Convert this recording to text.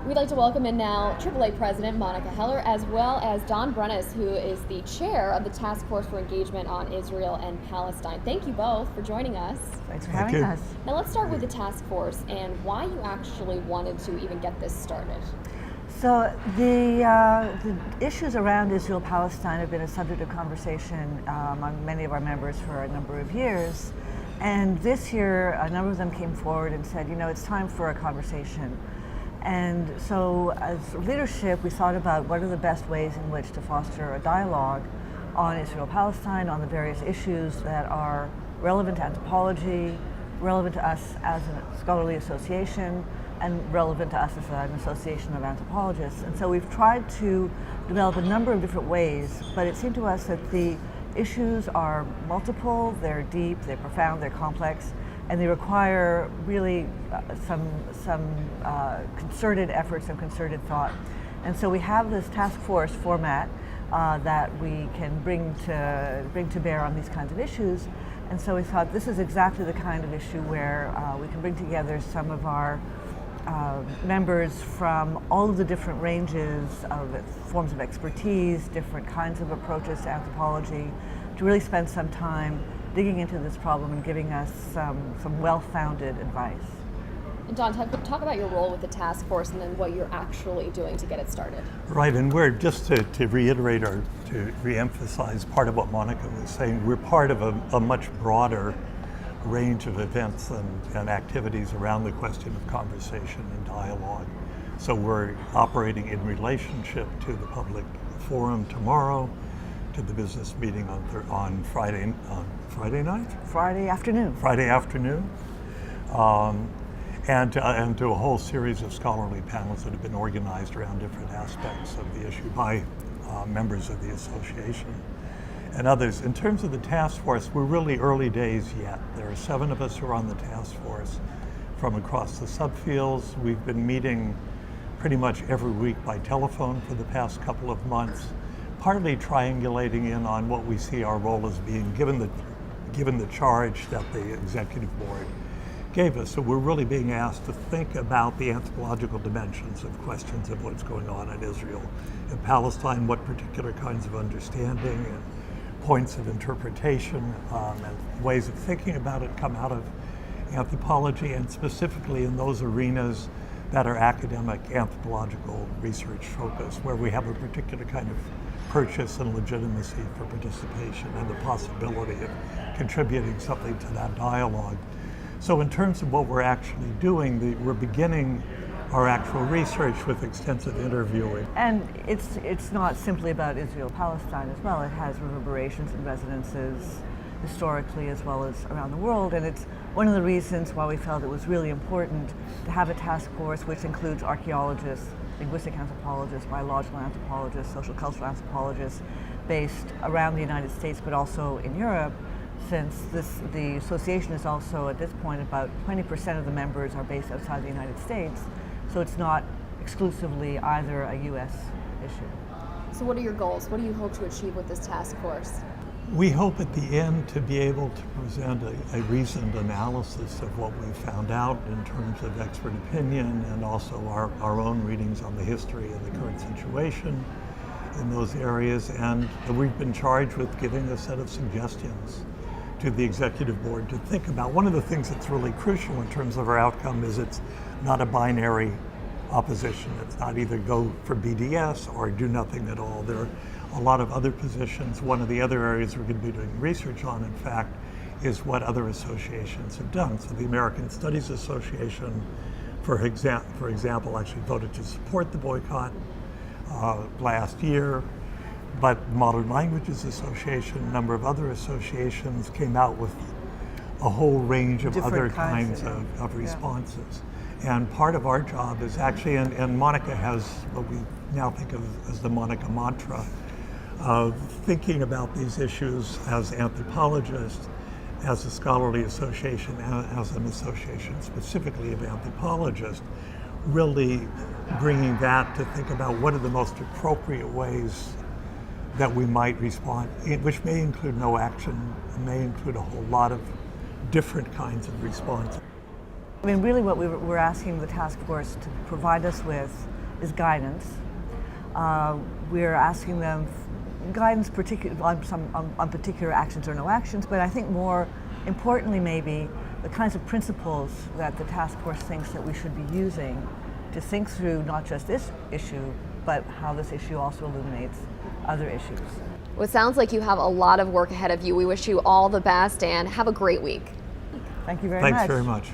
We'd like to welcome in now AAA President Monica Heller, as well as Don Brenneis, who is the chair of the Task Force for Engagement on Israel and Palestine. Thank you both for joining us. Thanks for having us. Now let's start with the task force and why you actually wanted to even get this started. So the issues around Israel-Palestine have been a subject of conversation among many of our members for a number of years. And this year, a number of them came forward and said, it's time for a conversation. And so as leadership, we thought about what are the best ways in which to foster a dialogue on Israel-Palestine, on the various issues that are relevant to anthropology, relevant to us as a scholarly association, and relevant to us as an association of anthropologists. And so we've tried to develop a number of different ways, but it seemed to us that the issues are multiple, they're deep, they're profound, they're complex, and they require really some concerted efforts and concerted thought. And so we have this task force format that we can bring to bear on these kinds of issues. And so we thought this is exactly the kind of issue where we can bring together some of our members from all of the different ranges of forms of expertise, different kinds of approaches to anthropology, to really spend some time digging into this problem and giving us some well-founded advice. And Don, talk about your role with the task force and then what you're actually doing to get it started. Right, and we're just to reiterate or to re-emphasize part of what Monica was saying, we're part of a much broader range of events and activities around the question of conversation and dialogue. So we're operating in relationship to the public forum tomorrow, to the business meeting on Friday night? Friday afternoon. Friday afternoon. And to a whole series of scholarly panels that have been organized around different aspects of the issue by members of the association and others. In terms of the task force, we're really early days yet. There are 7 of us who are on the task force from across the subfields. We've been meeting pretty much every week by telephone for the past couple of months, partly triangulating in on what we see our role as being given the charge that the executive board gave us. So we're really being asked to think about the anthropological dimensions of questions of what's going on in Israel and Palestine, what particular kinds of understanding and points of interpretation and ways of thinking about it come out of anthropology, and specifically in those arenas that are academic anthropological research focused, where we have a particular kind of purchase and legitimacy for participation and the possibility of contributing something to that dialogue. So in terms of what we're actually doing, we're beginning our actual research with extensive interviewing. And it's not simply about Israel-Palestine as well. It has reverberations and resonances historically as well as around the world, and it's one of the reasons why we felt it was really important to have a task force which includes archaeologists, linguistic anthropologists, biological anthropologists, social cultural anthropologists based around the United States but also in Europe, since the association is also at this point about 20% of the members are based outside the United States, so it's not exclusively either a US issue. So what are your goals? What do you hope to achieve with this task force? We hope at the end to be able to present a reasoned analysis of what we found out in terms of expert opinion and also our own readings on the history and the current situation in those areas. And we've been charged with giving a set of suggestions to the executive board to think about. One of the things that's really crucial in terms of our outcome is it's not a binary opposition. It's not either go for BDS or do nothing at all. There are a lot of other positions. One of the other areas we're going to be doing research on, in fact, is what other associations have done. So the American Studies Association, for example, actually voted to support the boycott last year, but Modern Languages Association, a number of other associations came out with a whole range of other kinds of responses. And part of our job is actually, and Monica has what we now think of as the Monica mantra, of thinking about these issues as anthropologists, as a scholarly association, as an association specifically of anthropologists, really bringing that to think about what are the most appropriate ways that we might respond, which may include no action, may include a whole lot of different kinds of response. I mean, really what we're asking the task force to provide us with is guidance. We're asking them guidance on particular actions or no actions, but I think more importantly maybe the kinds of principles that the task force thinks that we should be using to think through not just this issue, but how this issue also illuminates other issues. Well, it sounds like you have a lot of work ahead of you. We wish you all the best and have a great week. Thank you very much. Thanks very much.